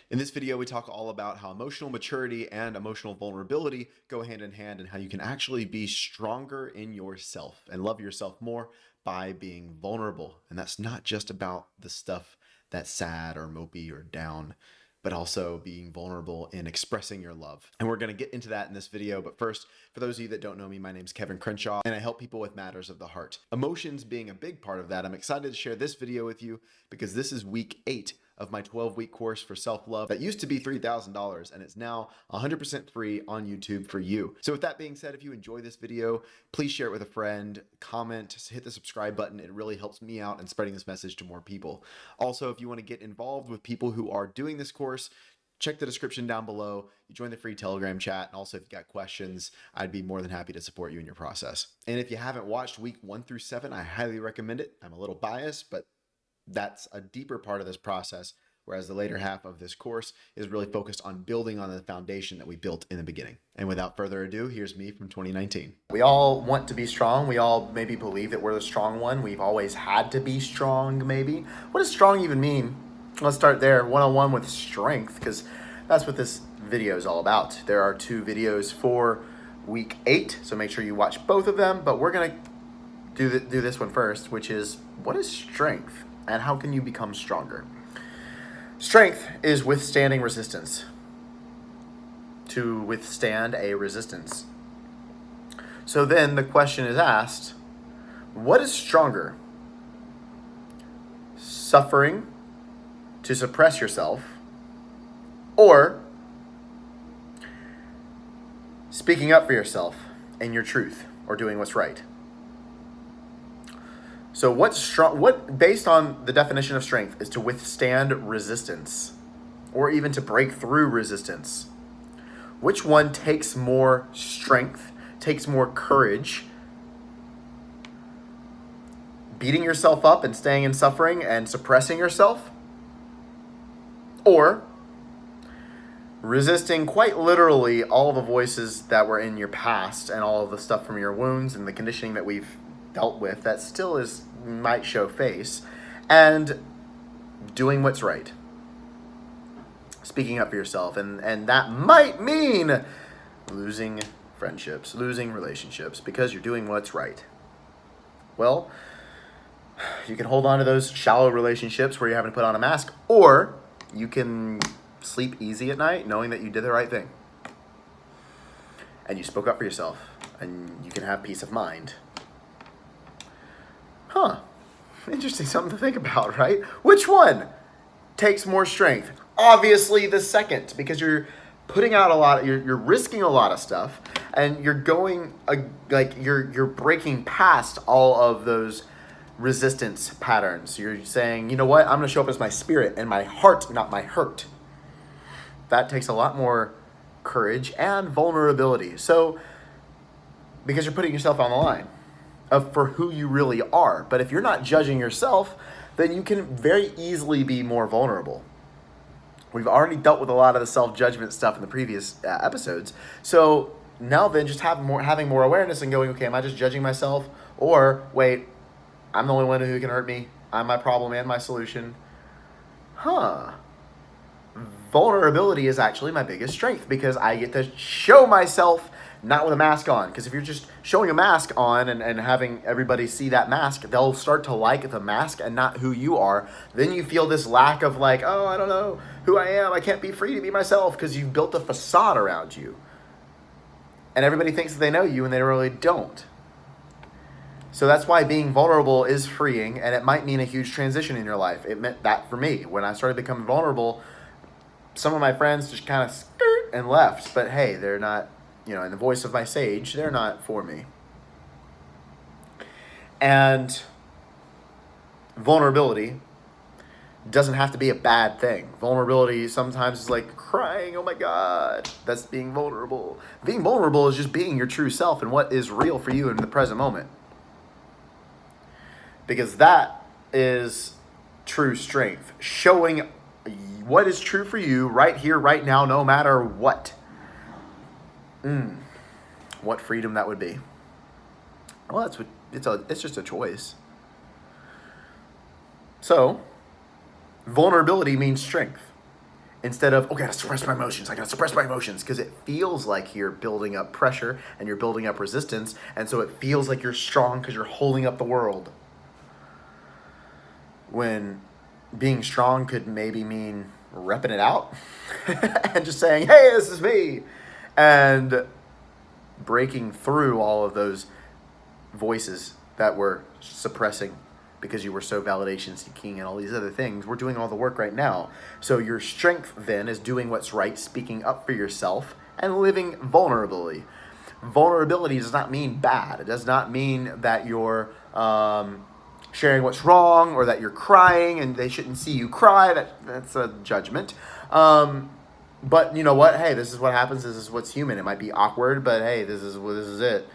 In this video, we talk all about how emotional maturity and emotional vulnerability go hand in hand and how you can actually be stronger in yourself and love yourself more by being vulnerable. And that's not just about the stuff that's sad or mopey or down, but also being vulnerable in expressing your love. And we're going to get into that in this video. But first, for those of you that don't know me, my name's Kevin Crenshaw, and I help people with matters of the heart. Emotions being a big part of that, I'm excited to share this video with you because this is week 8 of my 12-week course for self-love that used to be $3,000 and it's now 100% free on YouTube for you. So with that being said, if you enjoy this video, please share it with a friend, comment, hit the subscribe button. It really helps me out in spreading this message to more people. Also, if you want to get involved with people who are doing this course, check the description down below. You join the free Telegram chat. And also, if you got questions, I'd be more than happy to support you in your process. And if you haven't watched week 1 through 7, I highly recommend it. I'm a little biased, but that's a deeper part of this process, whereas the later half of this course is really focused on building on the foundation that we built in the beginning. And without further ado, here's me from 2019. We all want to be strong. We all maybe believe that we're the strong one. We've always had to be strong, maybe. What does strong even mean? Let's start there, one-on-one with strength, because that's what this video is all about. There are 2 videos for week 8, so make sure you watch both of them, but we're going to do this one first, which is, what is strength? And how can you become stronger? Strength is withstanding resistance. To withstand a resistance. So then the question is asked, what is stronger? Suffering to suppress yourself, or speaking up for yourself and your truth, or doing what's right? So what's strong? What, based on the definition of strength, is to withstand resistance, or even to break through resistance. Which one takes more strength, takes more courage? Beating yourself up and staying in suffering and suppressing yourself? Or resisting quite literally all the voices that were in your past and all of the stuff from your wounds and the conditioning that we've dealt with that still might show face, and doing what's right, speaking up for yourself, and that might mean losing friendships, losing relationships, because you're doing what's right. Well, you can hold on to those shallow relationships where you're having to put on a mask, or you can sleep easy at night knowing that you did the right thing and you spoke up for yourself, and you can have peace of mind. Interesting, something to think about, right? Which one takes more strength? Obviously the second, because you're putting out a lot, you're risking a lot of stuff, and you're going, you're breaking past all of those resistance patterns. You're saying, you know what, I'm going to show up as my spirit and my heart, not my hurt. That takes a lot more courage and vulnerability. So, because you're putting yourself on the line for who you really are. But if you're not judging yourself, then you can very easily be more vulnerable. We've already dealt with a lot of the self-judgment stuff in the previous episodes. So now then, just having more awareness and going, okay, am I just judging myself? Or wait, I'm the only one who can hurt me. I'm my problem and my solution. Vulnerability is actually my biggest strength, because I get to show myself not with a mask on. Because if you're just showing a mask on and having everybody see that mask, they'll start to like the mask and not who you are. Then you feel this lack of I don't know who I am. I can't be free to be myself, because you've built a facade around you. And everybody thinks that they know you, and they really don't. So that's why being vulnerable is freeing, and it might mean a huge transition in your life. It meant that for me. When I started becoming vulnerable, some of my friends just kind of skirt and left. But hey, they're not, in the voice of my sage, they're not for me. And vulnerability doesn't have to be a bad thing. Vulnerability sometimes is like crying, oh my God, that's being vulnerable. Being vulnerable is just being your true self and what is real for you in the present moment. Because that is true strength. Showing what is true for you right here, right now, no matter what. What freedom that would be. Well, it's just a choice. So, vulnerability means strength. Instead of, okay, I gotta suppress my emotions. I gotta suppress my emotions because it feels like you're building up pressure and you're building up resistance. And so it feels like you're strong because you're holding up the world. When being strong could maybe mean repping it out and just saying, hey, this is me. And breaking through all of those voices that were suppressing because you were so validation seeking and all these other things. We're doing all the work right now. So your strength then is doing what's right, speaking up for yourself, and living vulnerably. Vulnerability does not mean bad. It does not mean that you're sharing what's wrong or that you're crying and they shouldn't see you cry. That's a judgment. But you know what? Hey, this is what happens. This is what's human. It might be awkward, but hey, this is it.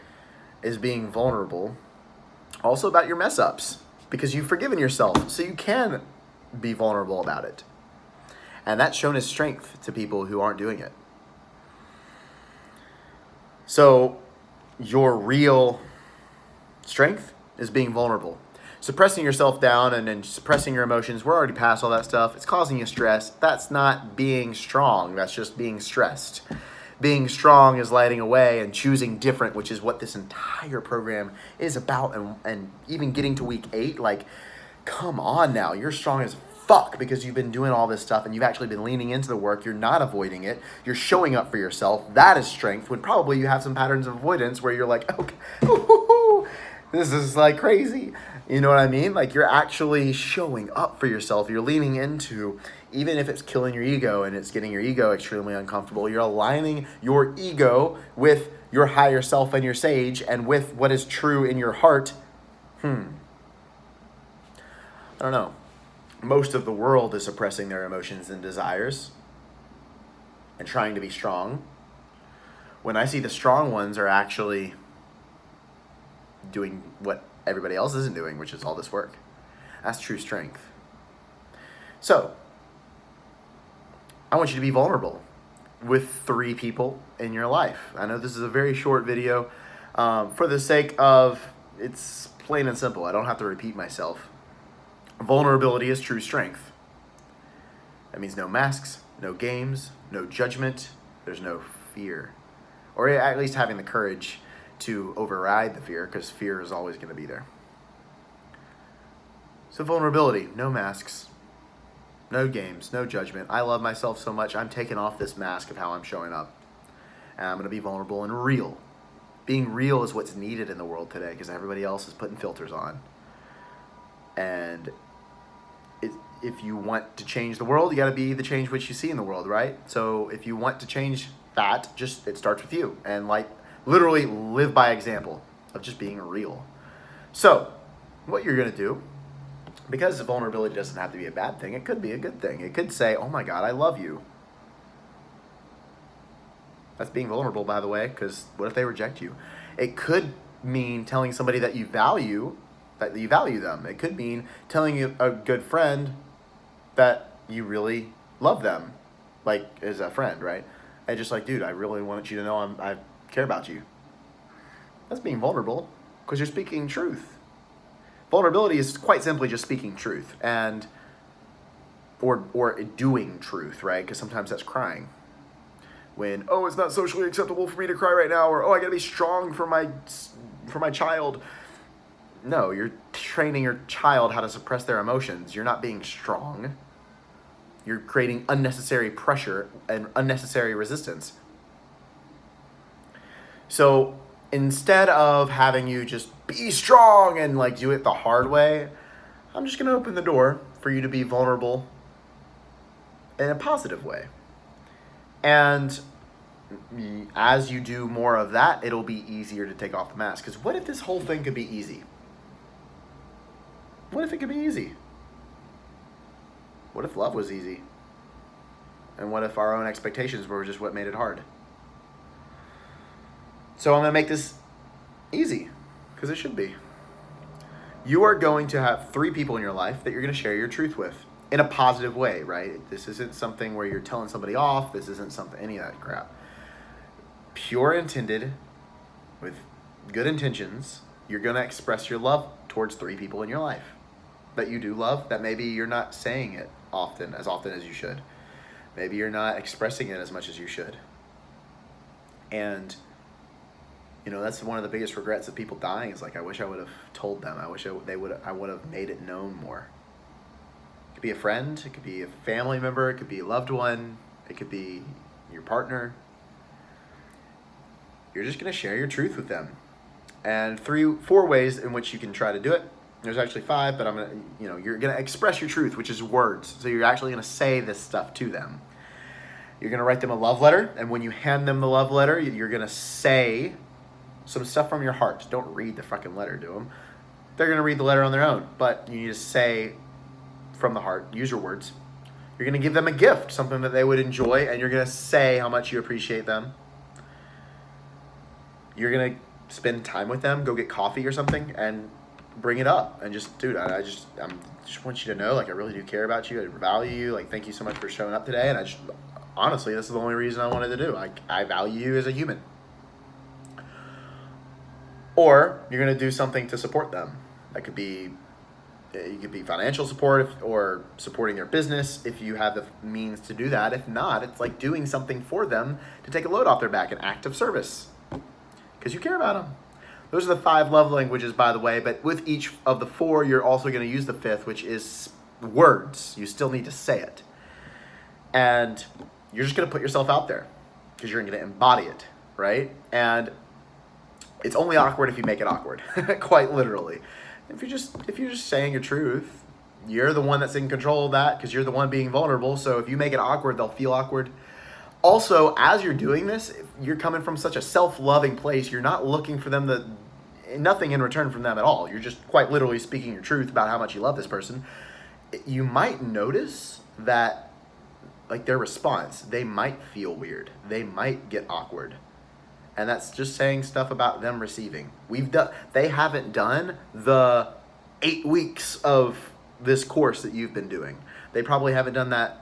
Is being vulnerable. Also about your mess ups, because you've forgiven yourself, so you can be vulnerable about it. And that's shown as strength to people who aren't doing it. So your real strength is being vulnerable. Suppressing yourself down and then suppressing your emotions, we're already past all that stuff. It's causing you stress. That's not being strong. That's just being stressed. Being strong is lighting away and choosing different, which is what this entire program is about. And even getting to week 8, like, come on now. You're strong as fuck because you've been doing all this stuff and you've actually been leaning into the work. You're not avoiding it. You're showing up for yourself. That is strength, when probably you have some patterns of avoidance where you're like, okay, this is like crazy. You know what I mean? Like, you're actually showing up for yourself. You're leaning into, even if it's killing your ego and it's getting your ego extremely uncomfortable, you're aligning your ego with your higher self and your sage and with what is true in your heart. I don't know. Most of the world is suppressing their emotions and desires and trying to be strong, when I see the strong ones are actually doing what everybody else isn't doing, which is all this work. That's true strength. So, I want you to be vulnerable with 3 people in your life. I know this is a very short video. For the sake of, it's plain and simple. I don't have to repeat myself. Vulnerability is true strength. That means no masks, no games, no judgment. There's no fear. Or at least having the courage to override the fear, because fear is always going to be there. So vulnerability, no masks, no games, no judgment. I love myself so much, I'm taking off this mask of how I'm showing up. And I'm going to be vulnerable and real. Being real is what's needed in the world today, because everybody else is putting filters on. And if you want to change the world, you got to be the change which you see in the world, right? So if you want to change that, it starts with you. And literally live by example of just being real. So what you're going to do, because vulnerability doesn't have to be a bad thing, it could be a good thing. It could say, oh my God, I love you. That's being vulnerable, by the way, because what if they reject you? It could mean telling somebody that you value them. It could mean telling a good friend that you really love them, like as a friend, right? And just like, dude, I really want you to know I care about you. That's being vulnerable, because you're speaking truth. Vulnerability is quite simply just speaking truth and or doing truth, right? Because sometimes that's crying. When, oh, it's not socially acceptable for me to cry right now, or oh, I gotta be strong for my child. No, you're training your child how to suppress their emotions. You're not being strong. You're creating unnecessary pressure and unnecessary resistance. So instead of having you just be strong and do it the hard way, I'm just going to open the door for you to be vulnerable in a positive way. And as you do more of that, it'll be easier to take off the mask. Because what if this whole thing could be easy? What if it could be easy? What if love was easy? And what if our own expectations were just what made it hard? So I'm going to make this easy, because it should be. You are going to have 3 people in your life that you're going to share your truth with in a positive way, right? This isn't something where you're telling somebody off. This isn't any of that crap. Pure intended, with good intentions, you're going to express your love towards 3 people in your life that you do love, that maybe you're not saying it as often as you should. Maybe you're not expressing it as much as you should. And that's one of the biggest regrets of people dying is like, I wish I would have told them. I wish I would have made it known more. It could be a friend, it could be a family member, it could be a loved one, it could be your partner. You're just going to share your truth with them. And 4 ways in which you can try to do it. There's actually 5, but you're going to express your truth, which is words. So you're actually going to say this stuff to them. You're going to write them a love letter, and when you hand them the love letter, you're going to say some stuff from your heart. Don't read the fucking letter to them. They're going to read the letter on their own, but you need to say from the heart. Use your words. You're going to give them a gift, something that they would enjoy, and you're going to say how much you appreciate them. You're going to spend time with them, go get coffee or something, and bring it up. And just, dude, I just want you to know, like, I really do care about you. I value you. Like, thank you so much for showing up today. And honestly, this is the only reason I wanted to do. I value you as a human. Or you're going to do something to support them. That could be, you could be financial support or supporting their business if you have the means to do that. If not, it's like doing something for them to take a load off their back, an act of service. Because you care about them. Those are the 5 love languages, by the way. But with each of the 4, you're also going to use the 5th, which is words. You still need to say it. And you're just going to put yourself out there because you're going to embody it, right? And it's only awkward if you make it awkward, quite literally. If you're just saying your truth, you're the one that's in control of that because you're the one being vulnerable. So if you make it awkward, they'll feel awkward. Also, as you're doing this, you're coming from such a self-loving place. You're not looking for them nothing in return from them at all. You're just quite literally speaking your truth about how much you love this person. You might notice that, like, their response, they might feel weird. They might get awkward. And that's just saying stuff about them receiving. They haven't done the 8 weeks of this course that you've been doing. They probably haven't done that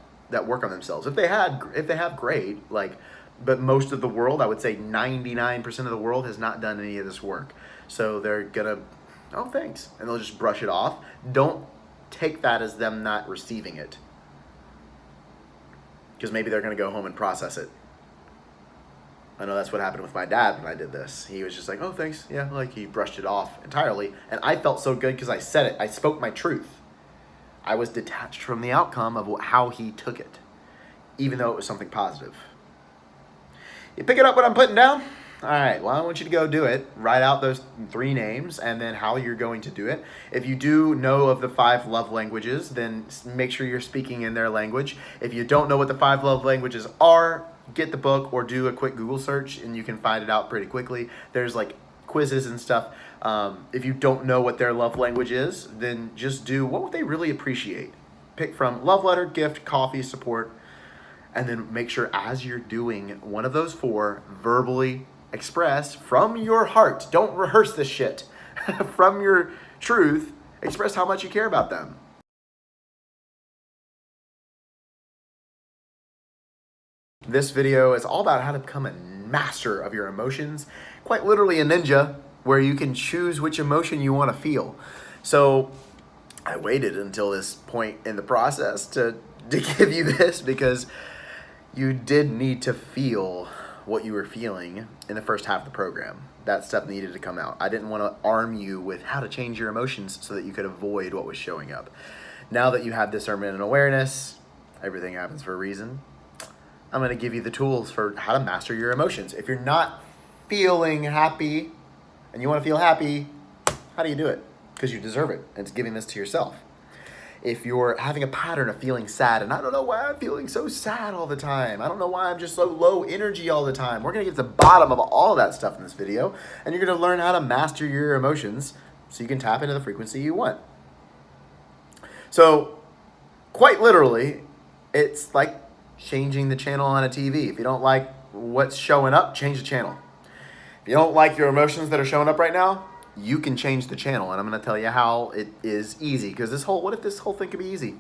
work on themselves. If they have, great. But most of the world, I would say 99% of the world has not done any of this work. So they're gonna, oh, thanks, and they'll just brush it off. Don't take that as them not receiving it, because maybe they're gonna go home and process it. I know that's what happened with my dad when I did this. He was just like, oh, thanks, yeah, like he brushed it off entirely, and I felt so good because I said it. I spoke my truth. I was detached from the outcome of how he took it, even though it was something positive. You picking up what I'm putting down? All right, well, I want you to go do it. Write out those 3 names and then how you're going to do it. If you do know of the 5 love languages, then make sure you're speaking in their language. If you don't know what the 5 love languages are, get the book or do a quick Google search and you can find it out pretty quickly. There's like quizzes and stuff. If you don't know what their love language is, then just do what would they really appreciate. Pick from love letter, gift, coffee, support, and then make sure as you're doing one of those 4, verbally express from your heart. Don't rehearse this shit. From your truth, express how much you care about them. This video is all about how to become a master of your emotions, quite literally a ninja, where you can choose which emotion you want to feel. So I waited until this point in the process to give you this because you did need to feel what you were feeling in the first half of the program. That stuff needed to come out. I didn't want to arm you with how to change your emotions so that you could avoid what was showing up. Now that you have discernment and awareness, everything happens for a reason. I'm going to give you the tools for how to master your emotions. If you're not feeling happy and you want to feel happy, how do you do it? Because you deserve it. And it's giving this to yourself. If you're having a pattern of feeling sad, and I don't know why I'm feeling so sad all the time. I don't know why I'm just so low energy all the time. We're going to get to the bottom of all of that stuff in this video. And you're going to learn how to master your emotions so you can tap into the frequency you want. So, quite literally, it's like changing the channel on a TV. If you don't like what's showing up, change the channel. If you don't like your emotions that are showing up right now, you can change the channel, and I'm going to tell you how it is easy. Because what if this whole thing could be easy?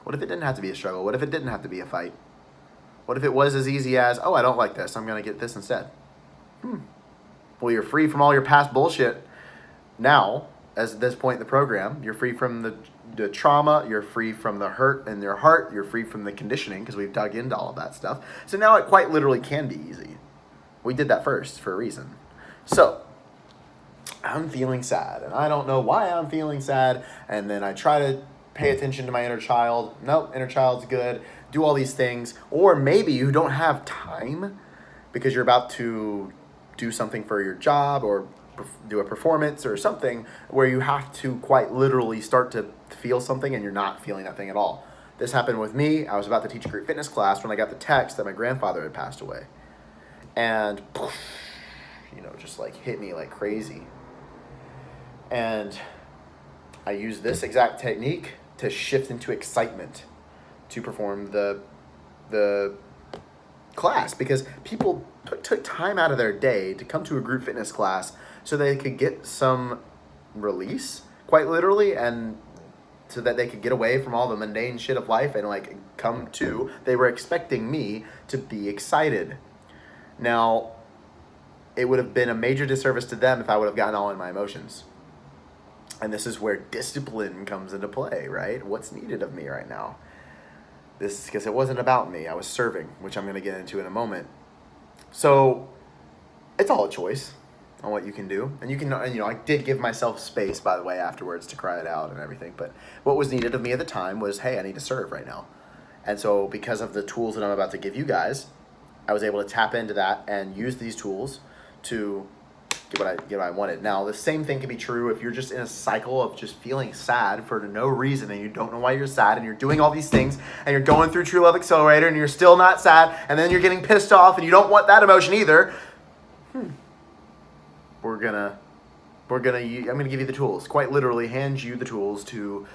What if it didn't have to be a struggle? What if it didn't have to be a fight? What if it was as easy as, oh, I don't like this, I'm going to get this instead? Well, you're free from all your past bullshit now, as this point in the program. You're free from the trauma, you're free from the hurt in your heart, you're free from the conditioning because we've dug into all of that stuff. So now it quite literally can be easy. We did that first for a reason. So I'm feeling sad and I don't know why I'm feeling sad, and then I try to pay attention to my inner child. Nope, inner child's good. Do all these things. Or maybe you don't have time because you're about to do something for your job or do a performance or something where you have to quite literally start to feel something and you're not feeling that thing at all. This happened with me. I was about to teach a group fitness class when I got the text that my grandfather had passed away. And, just like hit me like crazy. And I used this exact technique to shift into excitement to perform the class, because people took time out of their day to come to a group fitness class so they could get some release, quite literally, and so that they could get away from all the mundane shit of life and like they were expecting me to be excited. Now, it would have been a major disservice to them if I would have gotten all in my emotions. And this is where discipline comes into play, right? What's needed of me right now? This is because it wasn't about me. I was serving, which I'm going to get into in a moment. So it's all a choice on what you can do. And I did give myself space, by the way, afterwards to cry it out and everything. But what was needed of me at the time was, hey, I need to serve right now. And so because of the tools that I'm about to give you guys, I was able to tap into that and use these tools to get what I wanted. Now, the same thing can be true if you're just in a cycle of just feeling sad for no reason and you don't know why you're sad, and you're doing all these things and you're going through True Love Accelerator and you're still not sad, and then you're getting pissed off and you don't want that emotion either. I'm gonna give you the tools. Quite literally hand you the tools to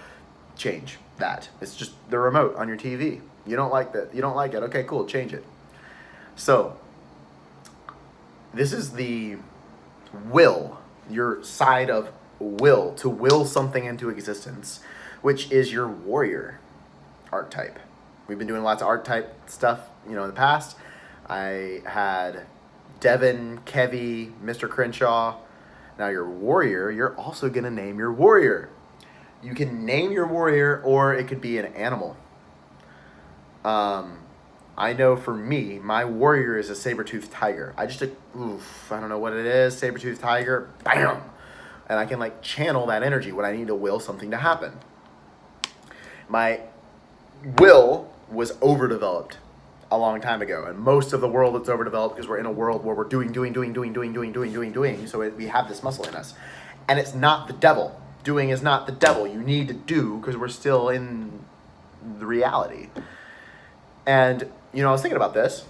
change that. It's just the remote on your TV. You don't like that. You don't like it. Okay, cool. Change it. So this is the will, your side of will, to will something into existence, which is your warrior archetype. We've been doing lots of archetype stuff, in the past. I had Devin, Kevy, Mr. Crenshaw. Now your warrior, you're also going to name your warrior. You can name your warrior, or it could be an animal. I know for me, my warrior is a saber-toothed tiger. I don't know what it is, saber-toothed tiger, bam! And I can channel that energy when I need to will something to happen. My will was overdeveloped a long time ago, and most of the world is overdeveloped because we're in a world where we're doing. So we have this muscle in us. And it's not the devil. Doing is not the devil. You need to do because we're still in the reality. And, I was thinking about this.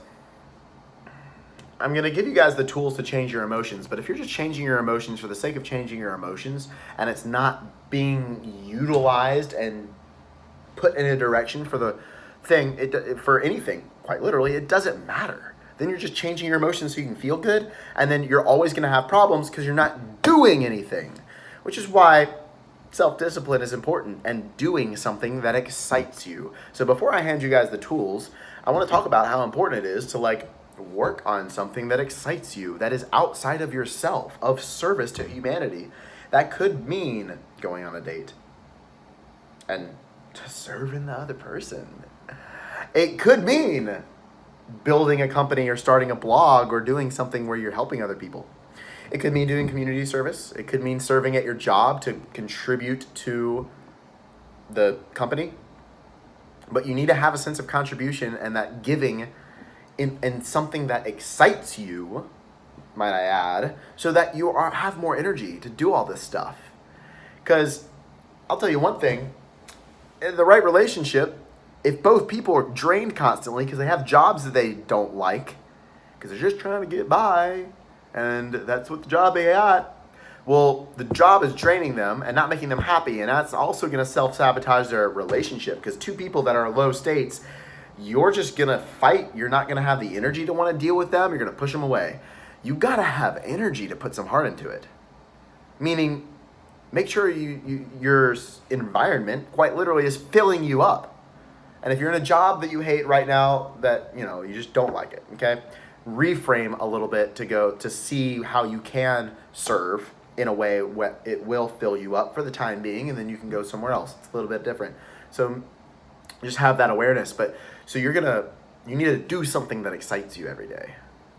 I'm going to give you guys the tools to change your emotions, but if you're just changing your emotions for the sake of changing your emotions, and it's not being utilized and put in a direction for the thing, for anything, quite literally, it doesn't matter. Then you're just changing your emotions so you can feel good, and then you're always going to have problems because you're not doing anything, which is why self-discipline is important, and doing something that excites you. So before I hand you guys the tools, I want to talk about how important it is to work on something that excites you, that is outside of yourself, of service to humanity. That could mean going on a date and serving the other person. It could mean building a company or starting a blog or doing something where you're helping other people. It could mean doing community service. It could mean serving at your job to contribute to the company. But you need to have a sense of contribution and that giving in something that excites you, might I add, so that you have more energy to do all this stuff. Because I'll tell you one thing, in the right relationship, if both people are drained constantly because they have jobs that they don't like, because they're just trying to get by, and that's what the job they got, well, the job is draining them and not making them happy, and that's also going to self-sabotage their relationship, because two people that are in low states, you're just going to fight. You're not going to have the energy to want to deal with them. You're going to push them away. You got to have energy to put some heart into it. Meaning, make sure your environment, quite literally, is filling you up. And if you're in a job that you hate right now, that, you just don't like it, okay? Reframe a little bit to see how you can serve in a way where it will fill you up for the time being, and then you can go somewhere else. It's a little bit different. So just have that awareness. But so you need to do something that excites you every day,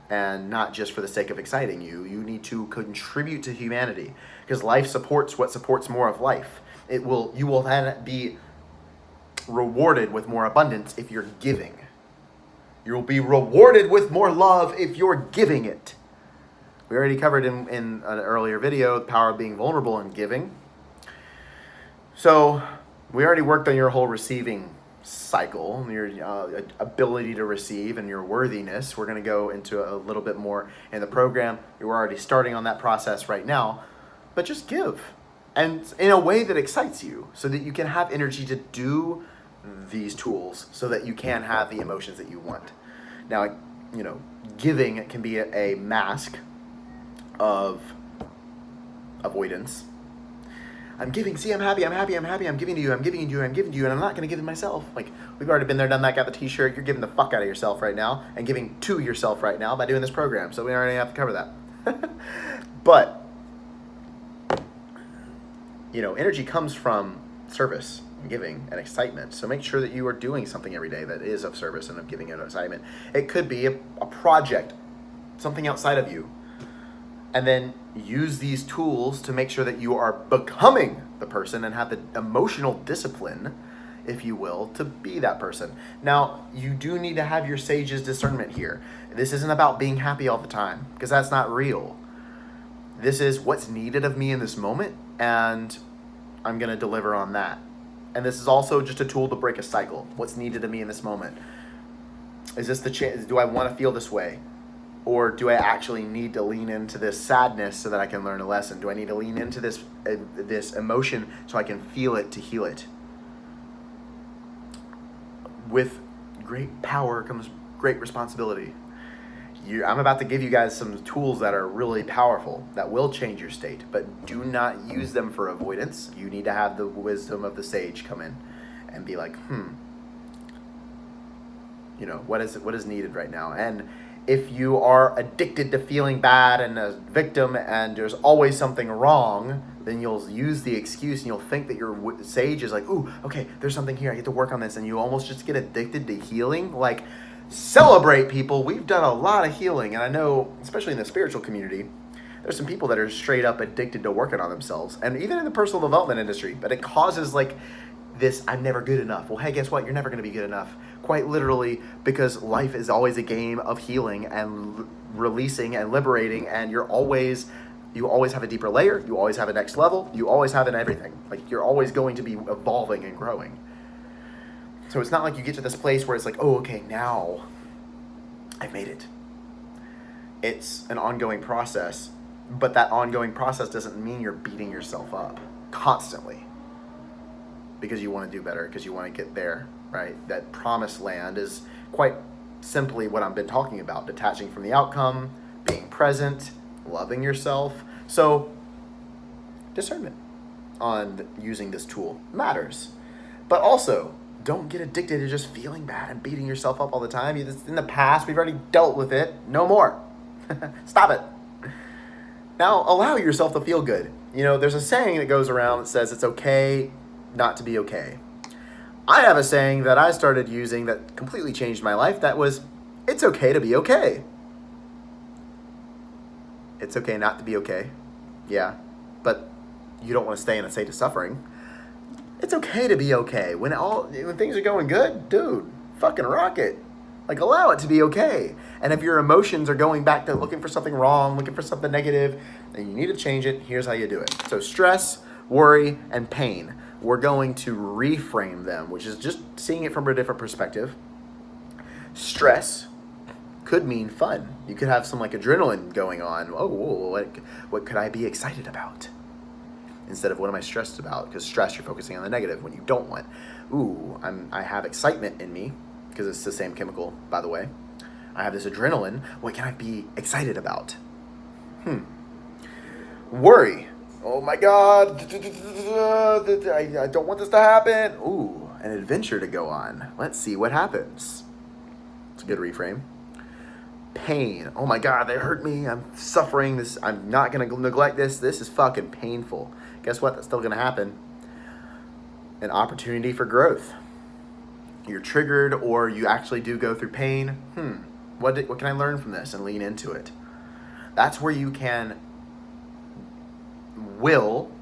and not just for the sake of exciting you. You need to contribute to humanity, because life supports what supports more of life. You will then be rewarded with more abundance if you're giving. You will be rewarded with more love if you're giving it. We already covered in an earlier video the power of being vulnerable and giving. So we already worked on your whole receiving cycle, your ability to receive and your worthiness. We're going to go into a little bit more in the program. You're already starting on that process right now. But just give. And in a way that excites you, so that you can have energy to do these tools, so that you can have the emotions that you want. Now, giving can be a mask of avoidance. I'm giving, see, I'm happy, I'm giving to you, and I'm not going to give to myself. Like, we've already been there, done that, got the t-shirt. You're giving the fuck out of yourself right now, and giving to yourself right now by doing this program. So we already have to cover that. But, energy comes from service, and giving, and excitement. So make sure that you are doing something every day that is of service and of giving and excitement. It could be a project, something outside of you. And then use these tools to make sure that you are becoming the person and have the emotional discipline, if you will, to be that person. Now, you do need to have your sage's discernment here. This isn't about being happy all the time, because that's not real. This is what's needed of me in this moment, and I'm going to deliver on that. And this is also just a tool to break a cycle. What's needed of me in this moment? Is this the chance? Do I want to feel this way? Or do I actually need to lean into this sadness so that I can learn a lesson? Do I need to lean into this emotion so I can feel it to heal it? With great power comes great responsibility. I'm about to give you guys some tools that are really powerful, that will change your state, but do not use them for avoidance. You need to have the wisdom of the sage come in and be like, what is needed right now? And if you are addicted to feeling bad and a victim and there's always something wrong, then you'll use the excuse and you'll think that your sage is like, ooh, okay, there's something here, I get to work on this, and you almost just get addicted to healing. Like, celebrate, people. We've done a lot of healing, and I know, especially in the spiritual community, there's some people that are straight up addicted to working on themselves, and even in the personal development industry, but it causes like this, I'm never good enough. Well, hey, guess what? You're never going to be good enough. Quite literally, because life is always a game of healing and releasing and liberating, and you always have a deeper layer, you always have a next level, you always have an everything. Like, you're always going to be evolving and growing. So it's not like you get to this place where it's like, oh, okay, now I've made it. It's an ongoing process, but that ongoing process doesn't mean you're beating yourself up constantly because you want to do better, because you want to get there, right? That promised land is quite simply what I've been talking about: detaching from the outcome, being present, loving yourself. So discernment on using this tool matters. But also, don't get addicted to just feeling bad and beating yourself up all the time. It's in the past. We've already dealt with it. No more. Stop it. Now, allow yourself to feel good. There's a saying that goes around that says it's okay not to be okay. I have a saying that I started using that completely changed my life. That was, it's okay to be okay. It's okay not to be okay. Yeah, but you don't want to stay in a state of suffering. It's okay to be okay. When things are going good, dude, fucking rock it. Like, allow it to be okay. And if your emotions are going back to looking for something wrong, looking for something negative, and you need to change it, here's how you do it. So stress, worry, and pain, we're going to reframe them, which is just seeing it from a different perspective. Stress could mean fun. You could have some like adrenaline going on. Oh, whoa, what could I be excited about? Instead of what am I stressed about? Because stress, you're focusing on the negative when you don't want. Ooh, I have excitement in me, because it's the same chemical, by the way. I have this adrenaline. What can I be excited about? Worry. Oh my God. I don't want this to happen. Ooh, an adventure to go on. Let's see what happens. It's a good reframe. pain. Oh my God, they hurt me. I'm suffering. This. I'm not going to neglect this. This is fucking painful. Guess what? That's still going to happen. An opportunity for growth. You're triggered, or you actually do go through pain. What can I learn from this, and lean into it? That's where you can will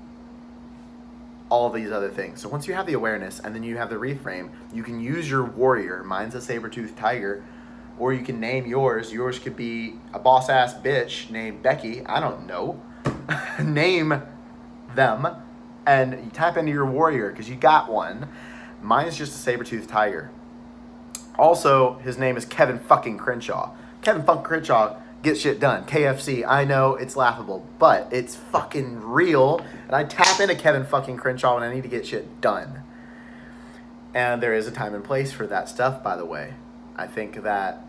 all these other things. So once you have the awareness and then you have the reframe, you can use your warrior. Mine's a saber-toothed tiger, or you can name yours. Yours could be a boss-ass bitch named Becky. I don't know. Name them and you tap into your warrior because you got one. Mine is just a saber-toothed tiger. Also, his name is Kevin fucking Crenshaw. Kevin fucking Crenshaw gets shit done. KFC, I know it's laughable, but it's fucking real. And I tap into Kevin fucking Crenshaw when I need to get shit done. And there is a time and place for that stuff, by the way. I think that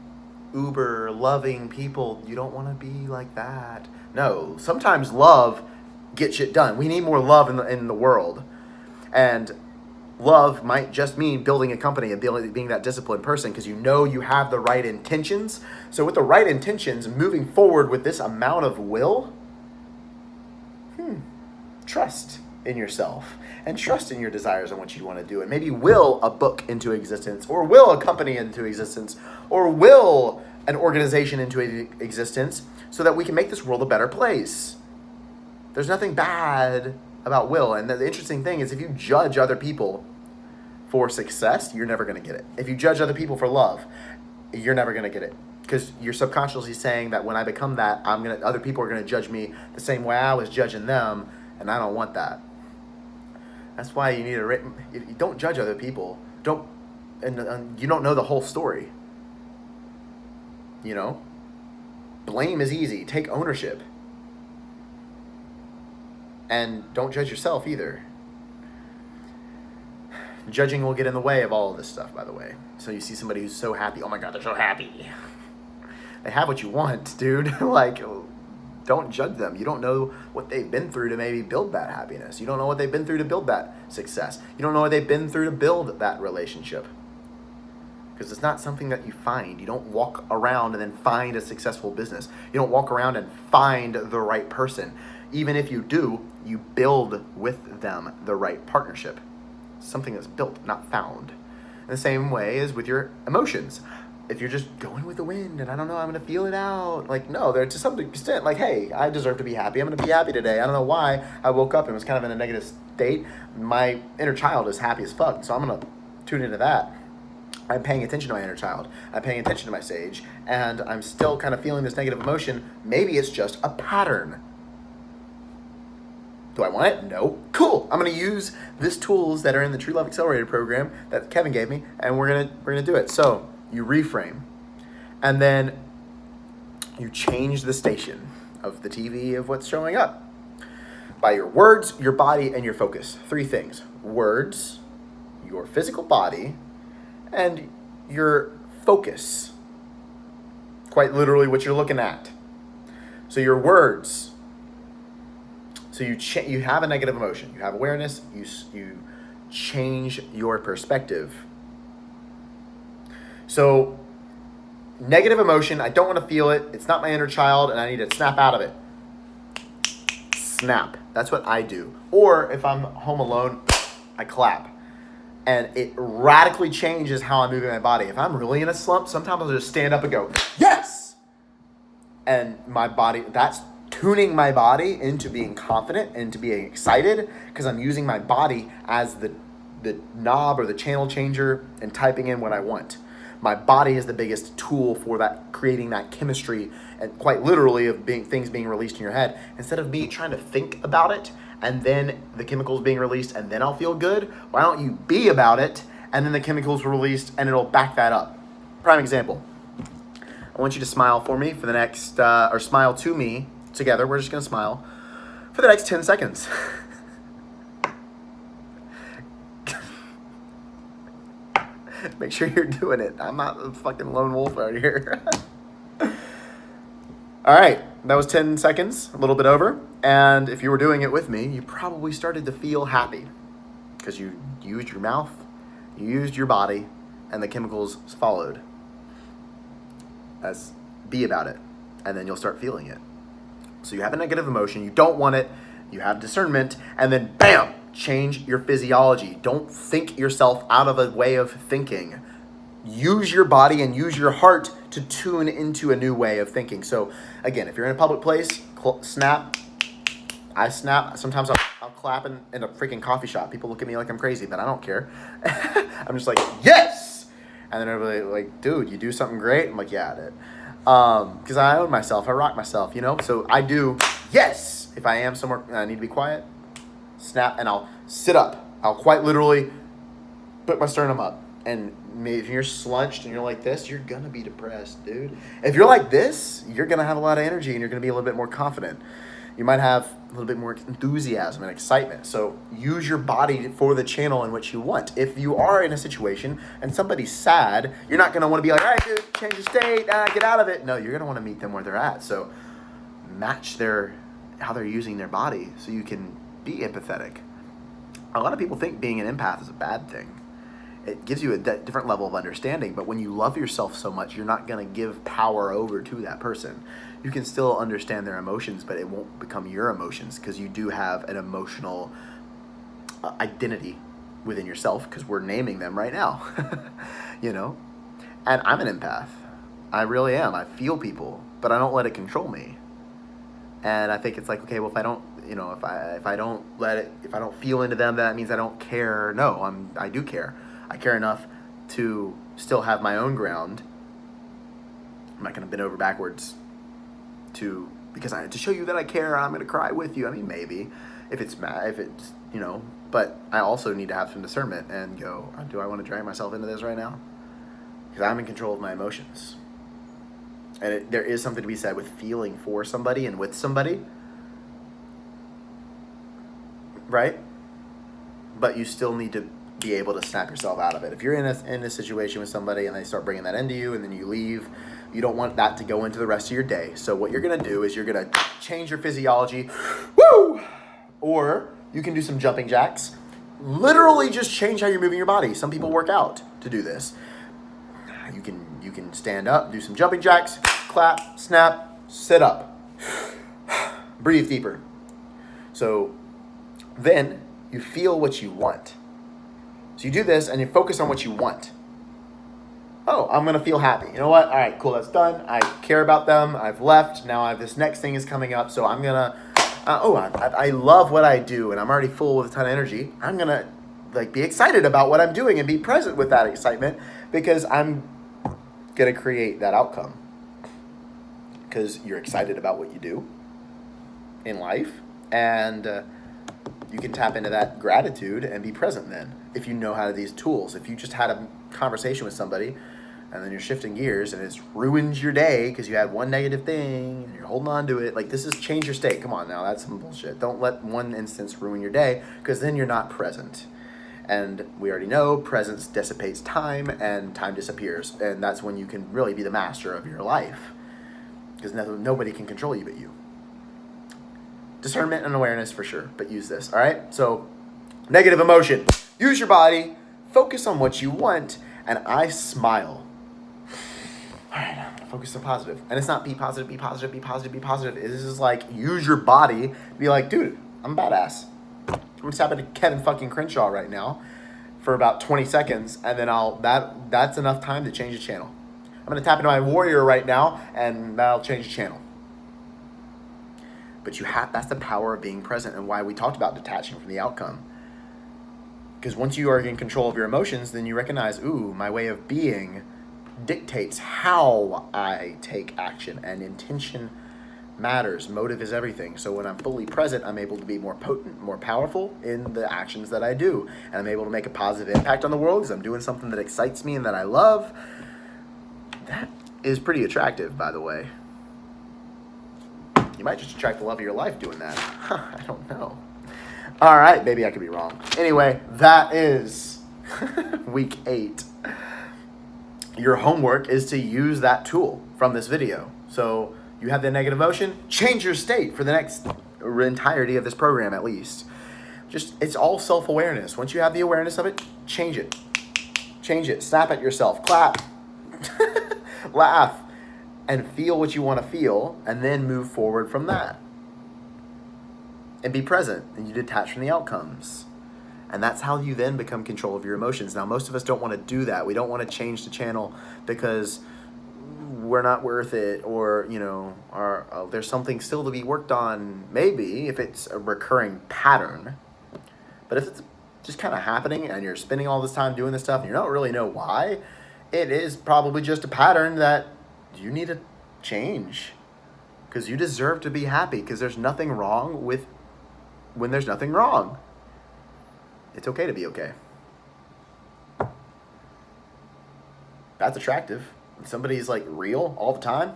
uber loving people, you don't want to be like that. No, sometimes love gets shit done. We need more love in the world. And love might just mean building a company and being that disciplined person because you know you have the right intentions. So with the right intentions, moving forward with this amount of will, trust in yourself and trust in your desires and what you want to do. And maybe will a book into existence, or will a company into existence, or will an organization into existence so that we can make this world a better place. There's nothing bad about will. And the interesting thing is, if you judge other people for success, you're never going to get it. If you judge other people for love, you're never going to get it. Because you're subconsciously saying that when I become that, other people are going to judge me the same way I was judging them, and I don't want that. That's why you need you don't judge other people. And you don't know the whole story. You know? Blame is easy. Take ownership. And don't judge yourself either. Judging will get in the way of all of this stuff, by the way. So you see somebody who's so happy. Oh my God, they're so happy. They have what you want, dude. Like, don't judge them. You don't know what they've been through to maybe build that happiness. You don't know what they've been through to build that success. You don't know what they've been through to build that relationship. Because it's not something that you find. You don't walk around and then find a successful business. You don't walk around and find the right person. Even if you do, you build with them the right partnership. Something that's built, not found. In the same way as with your emotions. If you're just going with the wind and I don't know, I'm going to feel it out. Like, no, they're to some extent like, hey, I deserve to be happy. I'm going to be happy today. I don't know why I woke up and was kind of in a negative state. My inner child is happy as fuck. So I'm going to tune into that. I'm paying attention to my inner child. I'm paying attention to my sage. And I'm still kind of feeling this negative emotion. Maybe it's just a pattern. Do I want it? No. Cool. I'm going to use these tools that are in the True Love Accelerator program that Kevin gave me, and we're going to do it. So you reframe, and then you change the station of the TV of what's showing up by your words, your body, and your focus. 3 things: words, your physical body, and your focus. Quite literally what you're looking at. So your words. So you have a negative emotion. You have awareness. You change your perspective. So negative emotion, I don't want to feel it. It's not my inner child, and I need to snap out of it. Snap. That's what I do. Or if I'm home alone, I clap. And it radically changes how I'm moving my body. If I'm really in a slump, sometimes I'll just stand up and go, yes! And my body, that's tuning my body into being confident, into being excited, because I'm using my body as the knob or the channel changer and typing in what I want. My body is the biggest tool for that, creating that chemistry, and quite literally of things being released in your head. Instead of me trying to think about it and then the chemicals being released and then I'll feel good, why don't you be about it and then the chemicals are released and it'll back that up. Prime example. I want you to smile for me for the next, or smile to me together. We're just going to smile for the next 10 seconds. Make sure you're doing it. I'm not a fucking lone wolf out here. All right, that was 10 seconds, a little bit over. And if you were doing it with me, you probably started to feel happy because you used your mouth, you used your body, and the chemicals followed. As be about it, and then you'll start feeling it. So you have a negative emotion, you don't want it, you have discernment, and then bam, change your physiology. Don't think yourself out of a way of thinking. Use your body and use your heart to tune into a new way of thinking. So again, if you're in a public place, snap. I snap. Sometimes I'll clap in a freaking coffee shop. People look at me like I'm crazy, but I don't care. I'm just like, yes! And then everybody like, dude, you do something great? I'm like, yeah, I did. Because I own myself. I rock myself, you know? So I do, yes! If I am somewhere and I need to be quiet, snap, and I'll sit up. I'll quite literally put my sternum up. And if you're slunched and you're like this, you're going to be depressed, dude. If you're like this, you're going to have a lot of energy and you're going to be a little bit more confident. You might have a little bit more enthusiasm and excitement. So use your body for the channel in which you want. If you are in a situation and somebody's sad, you're not going to want to be like, all right, dude, change your state, get out of it. No, you're going to want to meet them where they're at. So match how they're using their body so you can be empathetic. A lot of people think being an empath is a bad thing. It gives you a different level of understanding, but when you love yourself so much, you're not going to give power over to that person. You can still understand their emotions, but it won't become your emotions because you do have an emotional identity within yourself because we're naming them right now, you know? And I'm an empath. I really am. I feel people, but I don't let it control me. And I think it's like, okay, well, if I don't, you know, if I don't feel into them, that means I don't care. No, I do care. I care enough to still have my own ground. I'm not going to bend over backwards to show you that I care. I'm going to cry with you. I mean, maybe if it's you know, but I also need to have some discernment and go, do I want to drag myself into this right now? Because I'm in control of my emotions. And there is something to be said with feeling for somebody and with somebody, right? But you still need to be able to snap yourself out of it. If you're in a situation with somebody and they start bringing that into you and then you leave, you don't want that to go into the rest of your day. So what you're going to do is you're going to change your physiology. Woo! Or you can do some jumping jacks. Literally just change how you're moving your body. Some people work out to do this. You can stand up, do some jumping jacks, clap, snap, sit up. Breathe deeper. So then you feel what you want. So you do this and you focus on what you want. Oh, I'm going to feel happy. You know what? All right, cool. That's done. I care about them. I've left. Now this next thing is coming up. So I'm going to, I love what I do and I'm already full with a ton of energy. I'm going to be excited about what I'm doing and be present with that excitement because I'm going to create that outcome. Because you're excited about what you do in life and you can tap into that gratitude and be present then. If you know how to these tools, if you just had a conversation with somebody and then you're shifting gears and it's ruined your day because you had one negative thing and you're holding on to it, like this is change your state. Come on now, that's some bullshit. Don't let one instance ruin your day because then you're not present. And we already know presence dissipates time and time disappears. And that's when you can really be the master of your life because nobody can control you but you. Discernment and awareness for sure, but use this, all right? So negative emotion. Use your body, focus on what you want, and I smile. All right, focus on positive. And it's not be positive, be positive, be positive, be positive. This is like use your body, be like, dude, I'm badass. I'm gonna tap into Kevin fucking Crenshaw right now for about 20 seconds, and then that's enough time to change the channel. I'm gonna tap into my warrior right now, and that'll change the channel. But that's the power of being present and why we talked about detaching from the outcome. Because once you are in control of your emotions, then you recognize, ooh, my way of being dictates how I take action, and intention matters. Motive is everything. So when I'm fully present, I'm able to be more potent, more powerful in the actions that I do. And I'm able to make a positive impact on the world because I'm doing something that excites me and that I love. That is pretty attractive, by the way. You might just attract the love of your life doing that. I don't know. All right, maybe I could be wrong. Anyway, that is week 8. Your homework is to use that tool from this video. So you have the negative emotion, change your state for the next entirety of this program at least. It's all self-awareness. Once you have the awareness of it, change it. Change it. Snap at yourself. Clap. Laugh. and feel what you want to feel, and then move forward from that. And be present, and you detach from the outcomes. And that's how you then become control of your emotions. Now, most of us don't want to do that. We don't want to change the channel because we're not worth it, or there's something still to be worked on, maybe, if it's a recurring pattern. But if it's just kind of happening and you're spending all this time doing this stuff and you don't really know why, it is probably just a pattern that you need to change, because you deserve to be happy, because there's nothing wrong with when there's nothing wrong. It's okay to be okay. That's attractive. When somebody's like real all the time,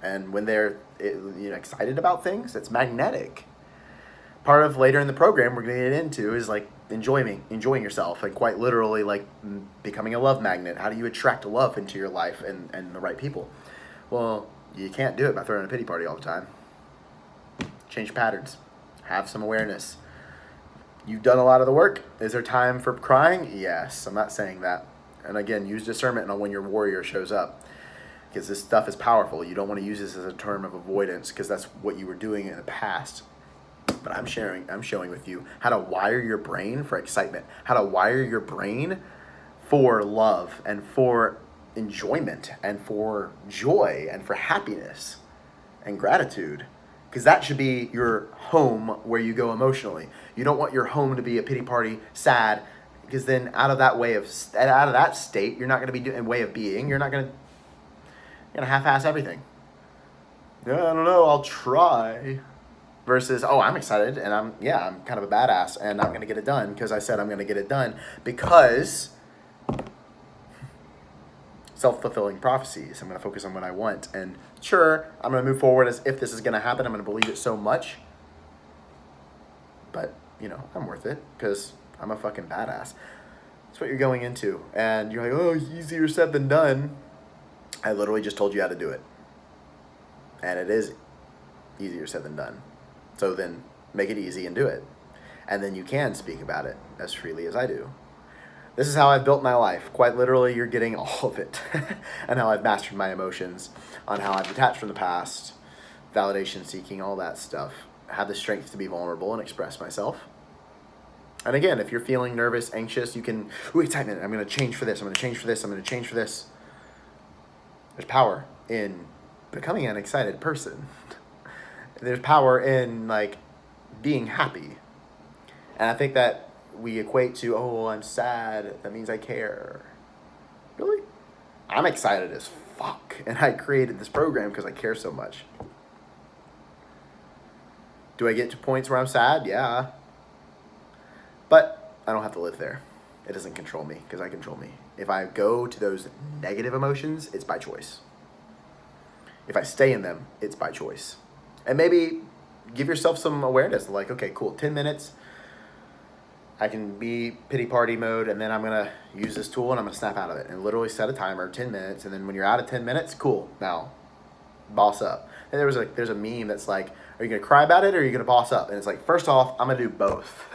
and when they're excited about things, it's magnetic. Part of later in the program we're going to get into is like enjoying yourself, and quite literally like becoming a love magnet. How do you attract love into your life and the right people? Well, you can't do it by throwing a pity party all the time. Change patterns. Have some awareness. You've done a lot of the work. Is there time for crying? Yes, I'm not saying that. And again, use discernment on when your warrior shows up, because this stuff is powerful. You don't want to use this as a term of avoidance, because that's what you were doing in the past. But I'm showing with you how to wire your brain for excitement, how to wire your brain for love and for enjoyment and for joy and for happiness and gratitude. Because that should be your home where you go emotionally. You don't want your home to be a pity party, sad, because then out of that state, you're not going to be doing way of being. You're going to half-ass everything. Yeah, I don't know. I'll try. Versus, oh, I'm excited and I'm kind of a badass and I'm going to get it done because I said I'm going to get it done, because self-fulfilling prophecies. I'm going to focus on what I want. And sure, I'm going to move forward as if this is going to happen. I'm going to believe it so much. But, I'm worth it because I'm a fucking badass. That's what you're going into. And you're like, oh, easier said than done. I literally just told you how to do it. And it is easier said than done. So then make it easy and do it. And then you can speak about it as freely as I do. This is how I've built my life. Quite literally, you're getting all of it. And how I've mastered my emotions, on how I've detached from the past, validation seeking, all that stuff. I have the strength to be vulnerable and express myself. And again, if you're feeling nervous, anxious, you can, excitement, I'm going to change for this, I'm going to change for this, I'm going to change for this. There's power in becoming an excited person. There's power in being happy. And I think that we equate to, oh, I'm sad, that means I care. Really? I'm excited as fuck. And I created this program because I care so much. Do I get to points where I'm sad? Yeah. But I don't have to live there. It doesn't control me, because I control me. If I go to those negative emotions, it's by choice. If I stay in them, it's by choice. And maybe give yourself some awareness, like, okay, cool, 10 minutes, I can be pity party mode, and then I'm going to use this tool and I'm going to snap out of it. And literally set a timer, 10 minutes, and then when you're out of 10 minutes, cool, now, boss up. And there's a meme that's like, are you going to cry about it or are you going to boss up? And it's like, first off, I'm going to do both.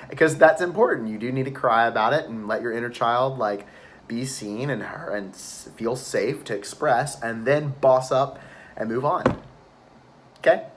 Because that's important. You do need to cry about it and let your inner child, be seen and feel safe to express, and then boss up and move on. Okay?